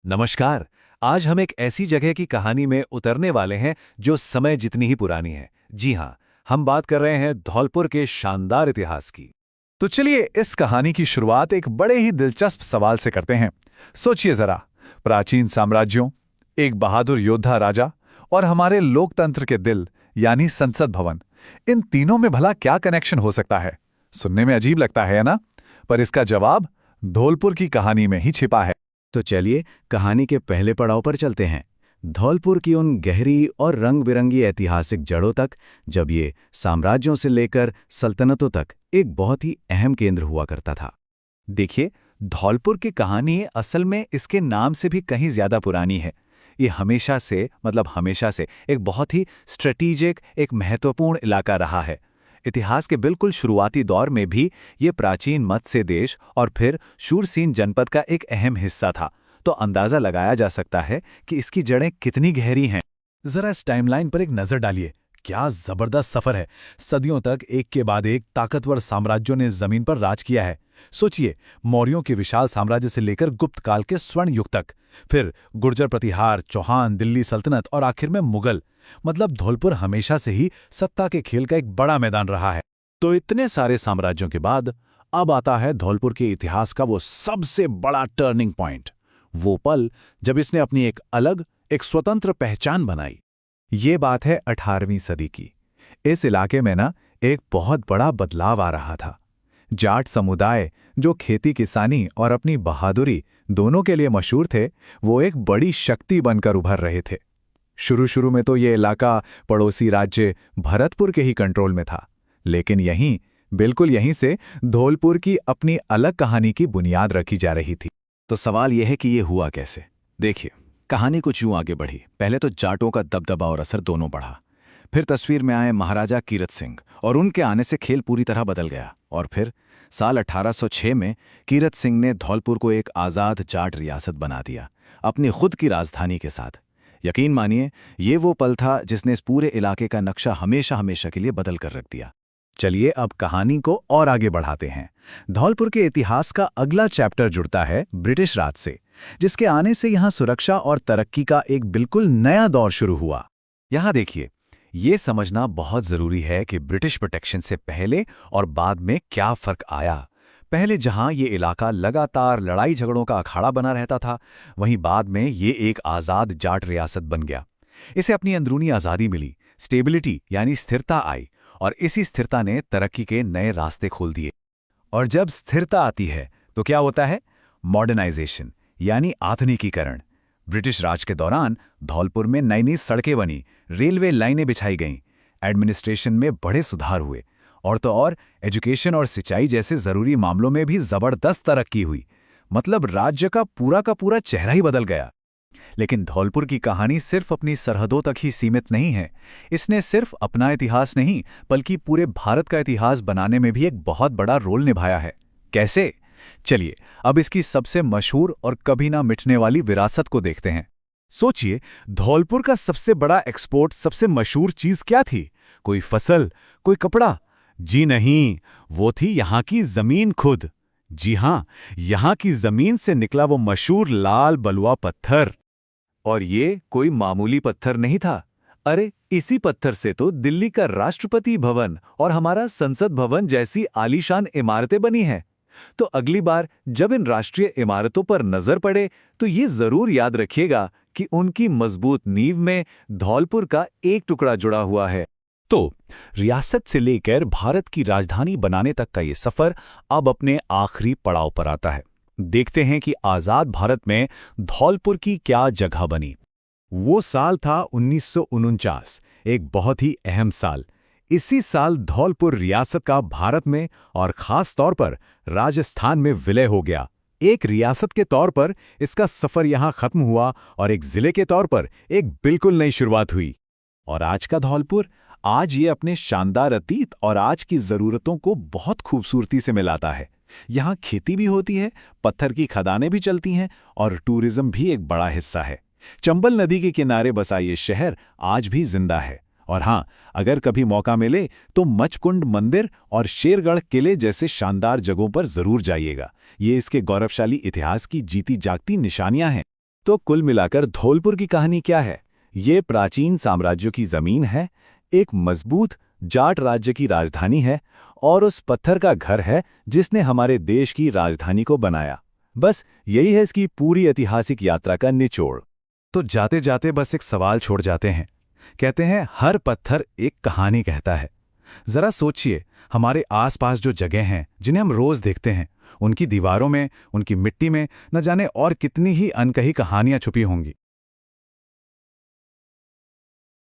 नमस्कार। आज हम एक ऐसी जगह की कहानी में उतरने वाले हैं जो समय जितनी ही पुरानी है। जी हाँ, हम बात कर रहे हैं धौलपुर के शानदार इतिहास की। तो चलिए इस कहानी की शुरुआत एक बड़े ही दिलचस्प सवाल से करते हैं। सोचिए जरा, प्राचीन साम्राज्यों, एक बहादुर योद्धा राजा और हमारे लोकतंत्र के दिल यानी संसद भवन, इन तीनों में भला क्या कनेक्शन हो सकता है? सुनने में अजीब लगता है ना? पर इसका जवाब धौलपुर की कहानी में ही छिपा है। तो चलिए कहानी के पहले पड़ाव पर चलते हैं, धौलपुर की उन गहरी और रंग-बिरंगी ऐतिहासिक जड़ों तक, जब ये साम्राज्यों से लेकर सल्तनतों तक एक बहुत ही अहम केंद्र हुआ करता था। देखिए, धौलपुर की कहानी असल में इसके नाम से भी कहीं ज्यादा पुरानी है। ये हमेशा से एक बहुत ही स्ट्रेटेजिक, एक महत्वपूर्ण इलाका रहा है। इतिहास के बिल्कुल शुरुआती दौर में भी ये प्राचीन मत्स्य देश और फिर शूरसीन जनपद का एक अहम हिस्सा था। तो अंदाजा लगाया जा सकता है कि इसकी जड़ें कितनी गहरी हैं। जरा इस टाइमलाइन पर एक नजर डालिए। क्या जबरदस्त सफर है। सदियों तक एक के बाद एक ताकतवर साम्राज्यों ने जमीन पर राज किया है। सोचिए, मौर्यों के विशाल साम्राज्य से लेकर गुप्त काल के स्वर्ण युग तक, फिर गुर्जर प्रतिहार, चौहान, दिल्ली सल्तनत और आखिर में मुगल। मतलब धौलपुर हमेशा से ही सत्ता के खेल का एक बड़ा मैदान रहा है। तो इतने सारे साम्राज्यों के बाद अब आता है धौलपुर के इतिहास का वो सबसे बड़ा टर्निंग पॉइंट, वो पल जब इसने अपनी एक अलग, एक स्वतंत्र पहचान बनाई। ये बात है 18वीं सदी की। इस इलाके में एक बहुत बड़ा बदलाव आ रहा था। जाट समुदाय, जो खेती किसानी और अपनी बहादुरी दोनों के लिए मशहूर थे, वो एक बड़ी शक्ति बनकर उभर रहे थे। शुरू में तो ये इलाका पड़ोसी राज्य भरतपुर के ही कंट्रोल में था, लेकिन बिल्कुल यहीं से धौलपुर की अपनी अलग कहानी की बुनियाद रखी जा रही थी। तो सवाल यह है कि ये हुआ कैसे? देखिए, कहानी कुछ यूं आगे बढ़ी। पहले तो जाटों का दबदबा और असर दोनों बढ़ा। फिर तस्वीर में आए महाराजा कीरत सिंह और उनके आने से खेल पूरी तरह बदल गया। और फिर साल 1806 में कीरत सिंह ने धौलपुर को एक आज़ाद जाट रियासत बना दिया, अपनी खुद की राजधानी के साथ। यकीन मानिए, ये वो पल था जिसने इस पूरे इलाके का नक्शा हमेशा के लिए बदल कर रख दिया। चलिए अब कहानी को और आगे बढ़ाते हैं। धौलपुर के इतिहास का अगला चैप्टर जुड़ता है ब्रिटिश राज से, जिसके आने से यहाँ सुरक्षा और तरक्की का एक बिल्कुल नया दौर शुरू हुआ। यहाँ देखिए, ये समझना बहुत जरूरी है कि ब्रिटिश प्रोटेक्शन से पहले और बाद में क्या फर्क आया। पहले जहां ये इलाका लगातार लड़ाई झगड़ों का अखाड़ा बना रहता था, वहीं बाद में ये एक आज़ाद जाट रियासत बन गया। इसे अपनी अंदरूनी आज़ादी मिली, स्टेबिलिटी यानी स्थिरता आई, और इसी स्थिरता ने तरक्की के नए रास्ते खोल दिए। और जब स्थिरता आती है तो क्या होता है? मॉडर्नाइजेशन यानी आधुनिकीकरण। ब्रिटिश राज के दौरान धौलपुर में नई सड़कें बनी, रेलवे लाइनें बिछाई गईं, एडमिनिस्ट्रेशन में बड़े सुधार हुए, और तो और एजुकेशन और सिंचाई जैसे जरूरी मामलों में भी जबरदस्त तरक्की हुई। मतलब राज्य का पूरा चेहरा ही बदल गया। लेकिन धौलपुर की कहानी सिर्फ अपनी सरहदों तक ही सीमित नहीं है। इसने सिर्फ अपना इतिहास नहीं, बल्कि पूरे भारत का इतिहास बनाने में भी एक बहुत बड़ा रोल निभाया है। कैसे? चलिए अब इसकी सबसे मशहूर और कभी ना मिटने वाली विरासत को देखते हैं। सोचिए, धौलपुर का सबसे बड़ा एक्सपोर्ट, सबसे मशहूर चीज क्या थी? कोई फसल, कोई कपड़ा? जी नहीं, वो थी यहाँ की जमीन खुद। जी हाँ, यहाँ की जमीन से निकला वो मशहूर लाल बलुआ पत्थर। और ये कोई मामूली पत्थर नहीं था। अरे, इसी पत्थर से तो दिल्ली का राष्ट्रपति भवन और हमारा संसद भवन जैसी आलीशान इमारतें बनी हैं। तो अगली बार जब इन राष्ट्रीय इमारतों पर नजर पड़े तो ये जरूर याद रखिएगा कि उनकी मजबूत नींव में धौलपुर का एक टुकड़ा जुड़ा हुआ है। तो रियासत से लेकर भारत की राजधानी बनाने तक का ये सफर अब अपने आखिरी पड़ाव पर आता है। देखते हैं कि आजाद भारत में धौलपुर की क्या जगह बनी। वो साल था 1949, एक बहुत ही अहम साल। इसी साल धौलपुर रियासत का भारत में और खास तौर पर राजस्थान में विलय हो गया। एक रियासत के तौर पर इसका सफर यहां खत्म हुआ और एक जिले के तौर पर एक बिल्कुल नई शुरुआत हुई। और आज का धौलपुर, आज ये अपने शानदार अतीत और आज की जरूरतों को बहुत खूबसूरती से मिलाता है। यहाँ खेती भी होती है, पत्थर की खदानें भी चलती हैं और टूरिज्म भी एक बड़ा हिस्सा है। चंबल नदी के किनारे बसा ये शहर आज भी जिंदा है। और हाँ, अगर कभी मौका मिले तो मचकुंड मंदिर और शेरगढ़ किले जैसे शानदार जगहों पर जरूर जाइएगा। ये इसके गौरवशाली इतिहास की जीती जागती निशानियां हैं। तो कुल मिलाकर धौलपुर की कहानी क्या है? ये प्राचीन साम्राज्यों की जमीन है, एक मजबूत जाट राज्य की राजधानी है और उस पत्थर का घर है जिसने हमारे देश की राजधानी को बनाया। बस यही है इसकी पूरी ऐतिहासिक यात्रा का निचोड़। तो जाते जाते बस एक सवाल छोड़ जाते हैं। कहते हैं हर पत्थर एक कहानी कहता है। जरा सोचिए, हमारे आसपास जो जगह हैं जिन्हें हम रोज देखते हैं, उनकी दीवारों में, उनकी मिट्टी में न जाने और कितनी ही अनकही कहानियां छुपी होंगी।